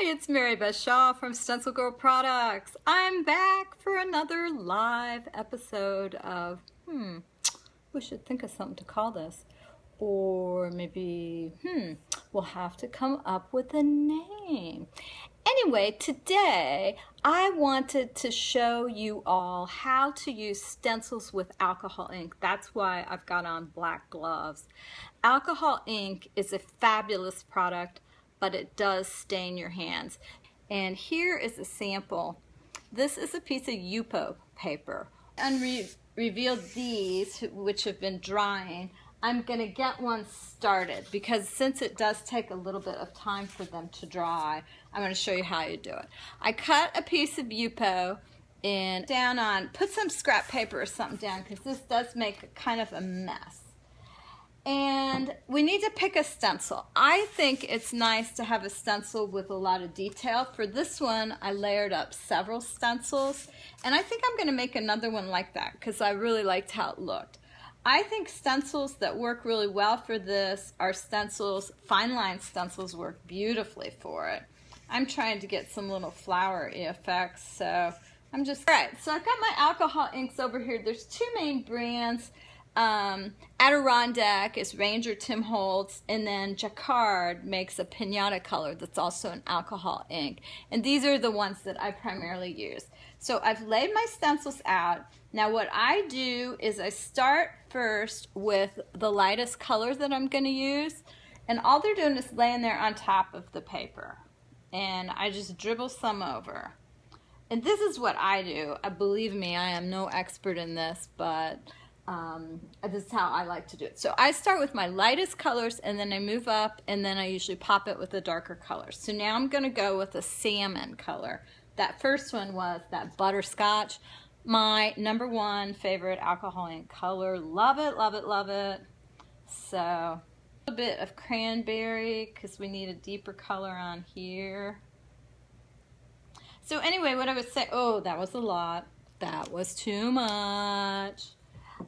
Hi, it's Mary Beth Shaw from StencilGirl Products. I'm back for another live episode of, we should think of something to call this. Or maybe, we'll have to come up with a name. Anyway, today I wanted to show you all how to use stencils with alcohol ink. That's why I've got on black gloves. Alcohol ink is a fabulous product, but it does stain your hands. And here is a sample. This is a piece of Yupo paper. Revealed these, which have been drying. I'm gonna get one started because since it does take a little bit of time for them to dry, I'm gonna show you how you do it. I cut a piece of Yupo and put some scrap paper or something down because this does make kind of a mess. And we need to pick a stencil. I think it's nice to have a stencil with a lot of detail. For this one, I layered up several stencils, and I think I'm gonna make another one like that because I really liked how it looked. I think stencils that work really well for this are stencils, fine line stencils work beautifully for it. I'm trying to get some little flowery effects, so I'm just, all right, so I've got my alcohol inks over here. There's two main brands. Adirondack is Ranger Tim Holtz, and then Jacquard makes a pinata color that's also an alcohol ink. And these are the ones that I primarily use. So I've laid my stencils out. Now what I do is I start first with the lightest color that I'm going to use, and all they're doing is laying there on top of the paper. And I just dribble some over. And this is what I do. Believe me, I am no expert in this, but this is how I like to do it. So I start with my lightest colors and then I move up and then I usually pop it with a darker color. So now I'm going to go with a salmon color. That first one was that butterscotch, my #1 favorite alcohol ink color. Love it, love it, love it. So a bit of cranberry because we need a deeper color on here. So anyway, what I would say, oh, that was a lot. That was too much.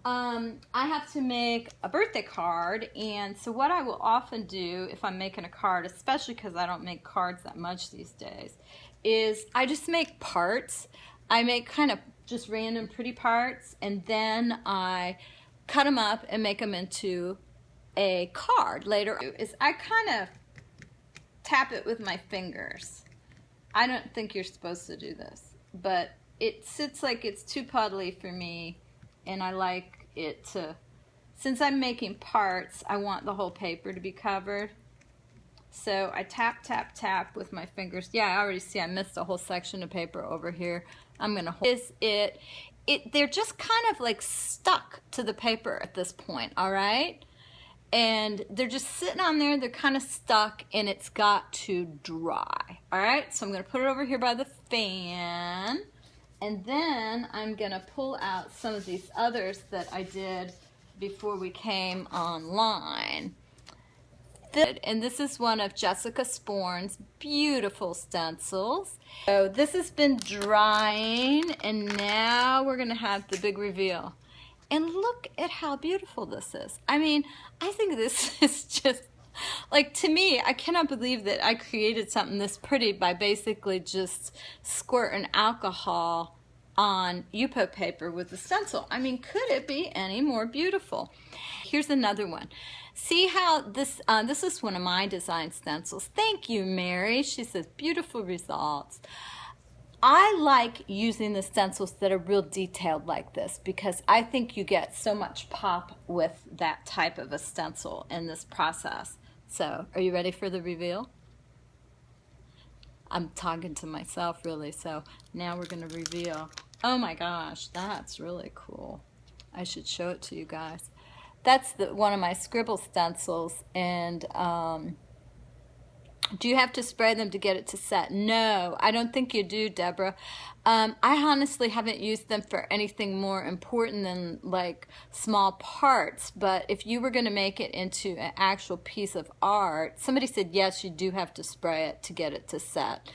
I have to make a birthday card, and so what I will often do if I'm making a card, especially because I don't make cards that much these days, is I just make parts. I make kind of just random pretty parts, and then I cut them up and make them into a card later. Is I kind of tap it with my fingers. I don't think you're supposed to do this, but it sits like it's too puddly for me. And I like it to, since I'm making parts, I want the whole paper to be covered. So I tap, tap, tap with my fingers. Yeah, I already see I missed a whole section of paper over here. I'm gonna hold they're just kind of like stuck to the paper at this point, all right? And they're just sitting on there, they're kind of stuck, and it's got to dry, all right? So I'm gonna put it over here by the fan. And then I'm going to pull out some of these others that I did before we came online. And this is one of Jessica Sporn's beautiful stencils. So this has been drying, and now we're going to have the big reveal. And look at how beautiful this is. I mean, I think this is just, like, to me, I cannot believe that I created something this pretty by basically just squirting alcohol on Yupo paper with a stencil. I mean, could it be any more beautiful? Here's another one. See how this is one of my design stencils. Thank you, Mary. She says, beautiful results. I like using the stencils that are real detailed like this because I think you get so much pop with that type of a stencil in this process. So, are you ready for the reveal? I'm talking to myself really, so now we're going to reveal. Oh my gosh, that's really cool. I should show it to you guys. That's one of my scribble stencils, and do you have to spray them to get it to set? No, I don't think you do, Deborah. I honestly haven't used them for anything more important than like small parts, but if you were going to make it into an actual piece of art, somebody said yes, you do have to spray it to get it to set.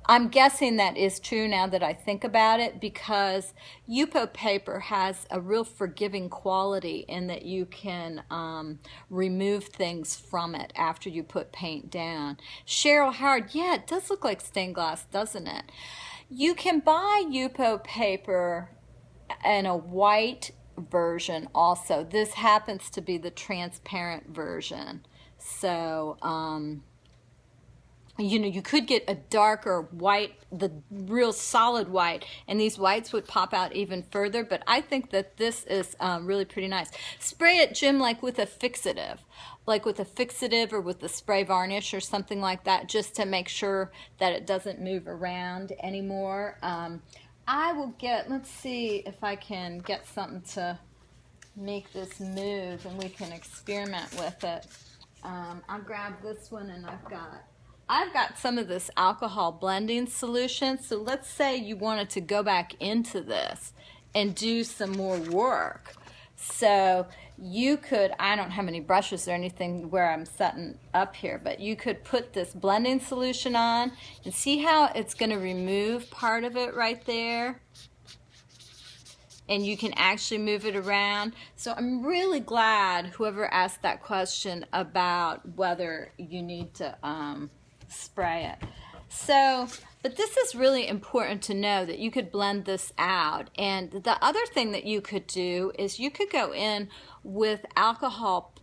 I'm guessing that is true now that I think about it, because Yupo paper has a real forgiving quality in that you can remove things from it after you put paint down. Cheryl Howard, yeah, it does look like stained glass, doesn't it? You can buy Yupo paper in a white version also. This happens to be the transparent version. So, you know, you could get a darker white, the real solid white, and these whites would pop out even further, but I think that this is really pretty nice. Spray it, Jim, like with a fixative or with the spray varnish or something like that, just to make sure that it doesn't move around anymore. I will get, let's see if I can get something to make this move and we can experiment with it. I'll grab this one, and I've got some of this alcohol blending solution. So let's say you wanted to go back into this and do some more work. So you could, I don't have any brushes or anything where I'm setting up here, but you could put this blending solution on and see how it's going to remove part of it right there. And you can actually move it around. So I'm really glad whoever asked that question about whether you need to spray it. So, but this is really important to know, that you could blend this out. And the other thing that you could do is you could go in with alcohol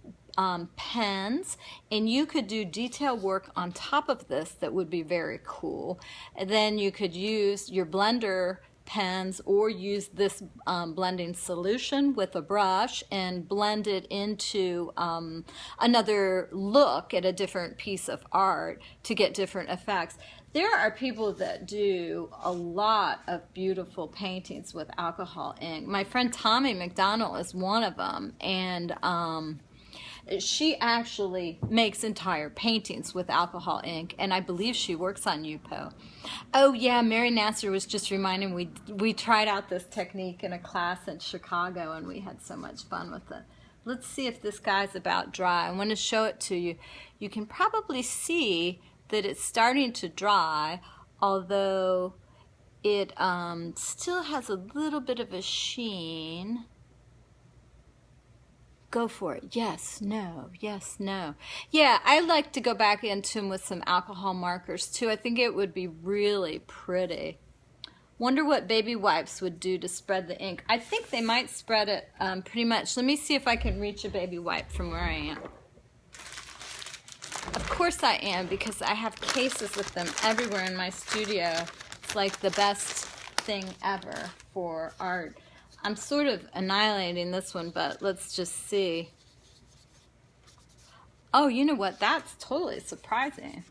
pens, and you could do detail work on top of this that would be very cool. And then you could use your blender pens or use this blending solution with a brush and blend it into another look at a different piece of art to get different effects. There are people that do a lot of beautiful paintings with alcohol ink. My friend Tommy McDonald is one of them, and she actually makes entire paintings with alcohol ink, and I believe she works on Yupo. Oh yeah, Mary Nasser was just reminding me, we tried out this technique in a class in Chicago, and we had so much fun with it. Let's see if this guy's about dry. I want to show it to you. You can probably see that it's starting to dry, although it still has a little bit of a sheen. Go for it. Yes, no, yes, no. Yeah, I like to go back into them with some alcohol markers too. I think it would be really pretty. Wonder what baby wipes would do to spread the ink. I think they might spread it pretty much. Let me see if I can reach a baby wipe from where I am. Of course I am, because I have cases with them everywhere in my studio. It's like the best thing ever for art. I'm sort of annihilating this one, but let's just see. Oh, you know what? That's totally surprising.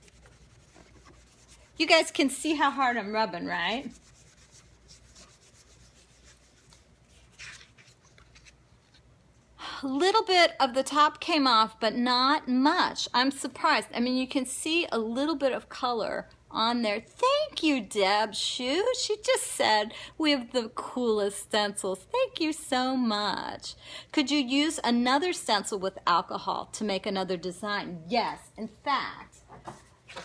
You guys can see how hard I'm rubbing, right? A little bit of the top came off, but not much. I'm surprised. I mean, you can see a little bit of color on there. Thank you, Deb Shue. She just said we have the coolest stencils. Thank you so much. Could you use another stencil with alcohol to make another design? Yes. In fact,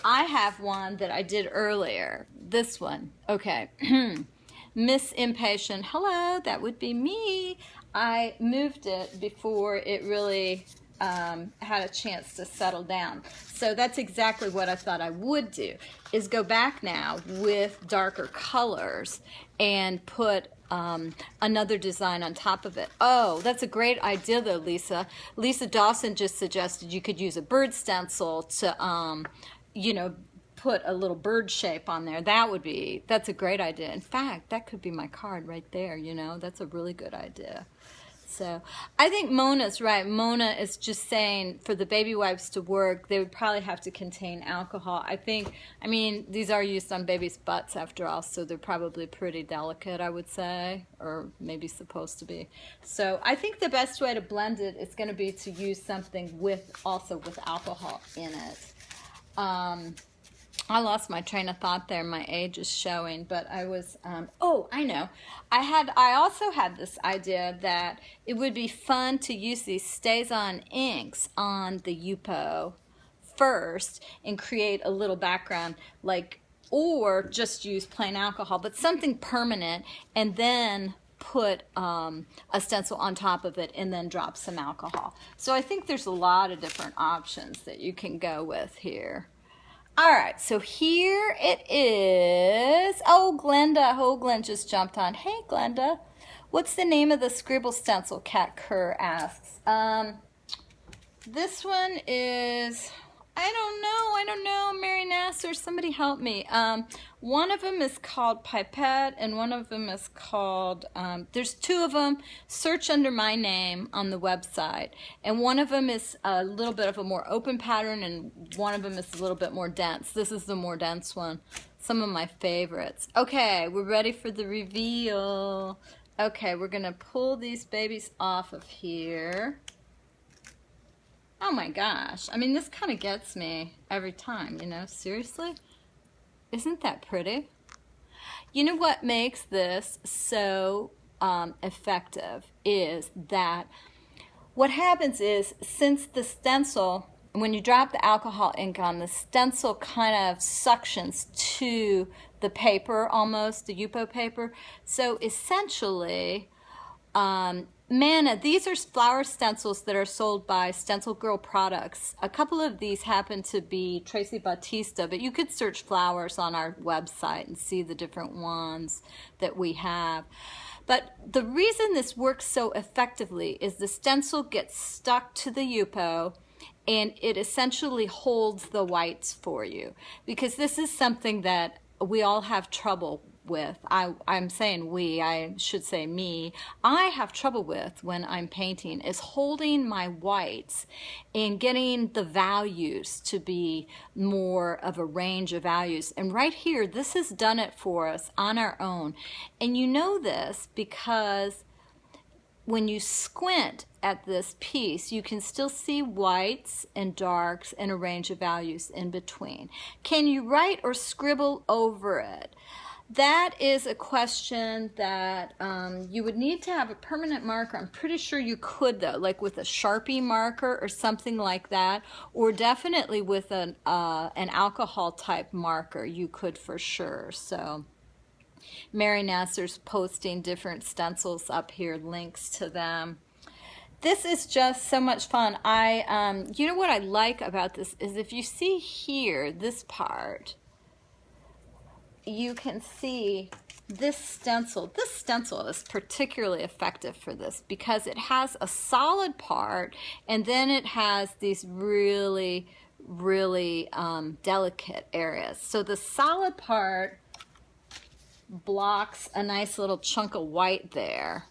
I have one that I did earlier. This one. Okay. Miss Impatient. Hello, that would be me. I moved it before it really had a chance to settle down. So that's exactly what I thought I would do, is go back now with darker colors and put another design on top of it. Oh, that's a great idea though, Lisa. Lisa Dawson just suggested you could use a bird stencil to, you know, put a little bird shape on there. That's a great idea. In fact, that could be my card right there, you know. That's a really good idea. So I think Mona's right. Mona is just saying for the baby wipes to work, they would probably have to contain alcohol. I mean, these are used on babies' butts after all, so they're probably pretty delicate, I would say, or maybe supposed to be. So I think the best way to blend it is going to be to use something also with alcohol in it. I lost my train of thought there. My age is showing, but I was, oh, I know. I also had this idea that it would be fun to use these StencilOn inks on the Yupo first and create a little background, like or just use plain alcohol, but something permanent, and then put a stencil on top of it and then drop some alcohol. So I think there's a lot of different options that you can go with here. All right, so here it is. Oh, Glenda. Oh, Glenn just jumped on. Hey, Glenda. What's the name of the scribble stencil? Kat Kerr asks. This one is, I don't know, Mary Nasser, somebody help me. One of them is called Pipette, and one of them is called, there's two of them. Search under my name on the website. And one of them is a little bit of a more open pattern, and one of them is a little bit more dense. This is the more dense one. Some of my favorites. Okay, we're ready for the reveal. Okay, we're going to pull these babies off of here. Oh my gosh, I mean, this kind of gets me every time, you know, seriously? Isn't that pretty? You know what makes this so effective is that what happens is, since the stencil, when you drop the alcohol ink on, the stencil kind of suctions to the paper almost, the Yupo paper. So essentially, Manna, these are flower stencils that are sold by StencilGirl products. A couple of these happen to be Traci Bautista, but you could search flowers on our website and see the different ones that we have. But the reason this works so effectively is the stencil gets stuck to the Yupo, and it essentially holds the whites for you, because this is something that we all have trouble with. I'm saying we, I should say me. I have trouble with when I'm painting is holding my whites and getting the values to be more of a range of values. And right here, this has done it for us on our own. And you know this because when you squint at this piece, you can still see whites and darks and a range of values in between. Can you write or scribble over it? That is a question that you would need to have a permanent marker. I'm pretty sure you could, though, like with a Sharpie marker or something like that, or definitely with an alcohol type marker, you could for sure. So Mary Nasser's posting different stencils up here, links to them. This is just so much fun. You know what I like about this is if you see here, this part, you can see this stencil. This stencil is particularly effective for this because it has a solid part, and then it has these really, really delicate areas. So the solid part blocks a nice little chunk of white there,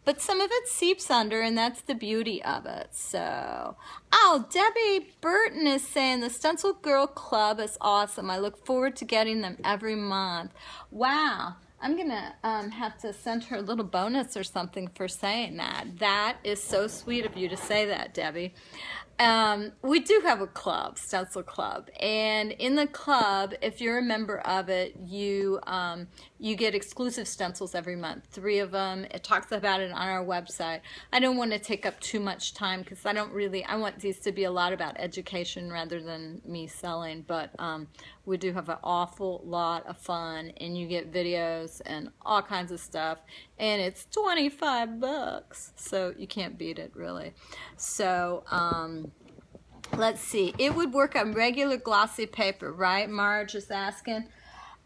but some of it seeps under, and that's the beauty of it. So, oh, Debbie Burton is saying the Stencil Girl Club is awesome. I look forward to getting them every month. Wow, I'm gonna have to send her a little bonus or something for saying that. That is so sweet of you to say that, Debbie. We do have a club, Stencil Club, and in the club, if you're a member of it, you get exclusive stencils every month, 3 of them. It talks about it on our website. I don't want to take up too much time because I want these to be a lot about education rather than me selling, but we do have an awful lot of fun, and you get videos and all kinds of stuff, and it's $25, so you can't beat it, really. So let's see, it would work on regular glossy paper, right? Marge is asking.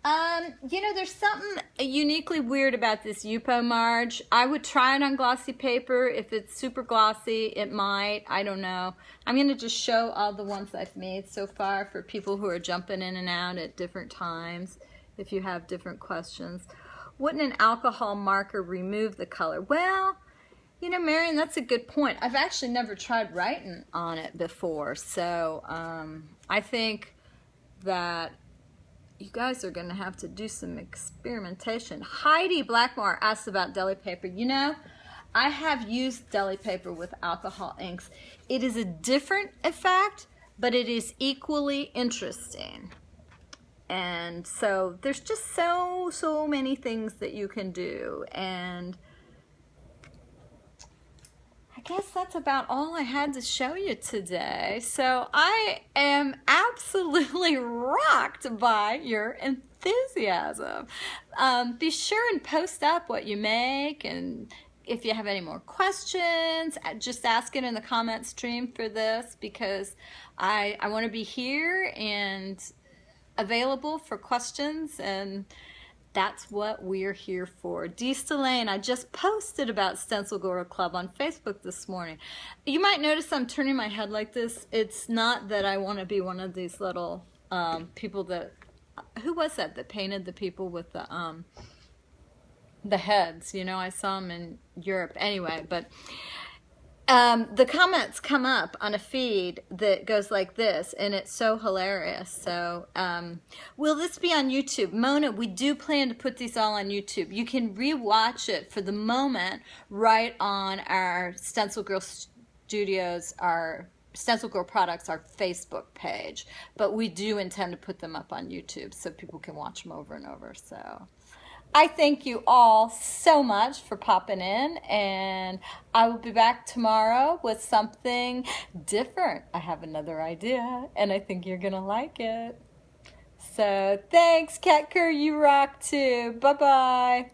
You know, there's something uniquely weird about this Yupo, Marge. I would try it on glossy paper. If it's super glossy, it might. I don't know. I'm going to just show all the ones I've made so far for people who are jumping in and out at different times, if you have different questions. Wouldn't an alcohol marker remove the color? Well, you know, Marion, that's a good point. I've actually never tried writing on it before, so I think that you guys are going to have to do some experimentation. Heidi Blackmore asked about deli paper. You know, I have used deli paper with alcohol inks. It is a different effect, but it is equally interesting. And so there's just so many things that you can do. And I guess that's about all I had to show you today. So I am absolutely rocked by your enthusiasm. Be sure and post up what you make, and if you have any more questions, just ask it in the comment stream for this, because I want to be here and available for questions, and that's what we're here for. Dee Stelane, I just posted about StencilGirl Club on Facebook this morning. You might notice I'm turning my head like this. It's not that I want to be one of these little people that, who was that painted the people with the heads? You know, I saw them in Europe. Anyway, but the comments come up on a feed that goes like this, and it's so hilarious. So will this be on YouTube? Mona, we do plan to put these all on YouTube. You can re-watch it for the moment right on our StencilGirl Studios, our StencilGirl Products, our Facebook page. But we do intend to put them up on YouTube so people can watch them over and over. So I thank you all so much for popping in, and I will be back tomorrow with something different. I have another idea, and I think you're going to like it. So thanks, Cat Cur, you rock too. Bye-bye.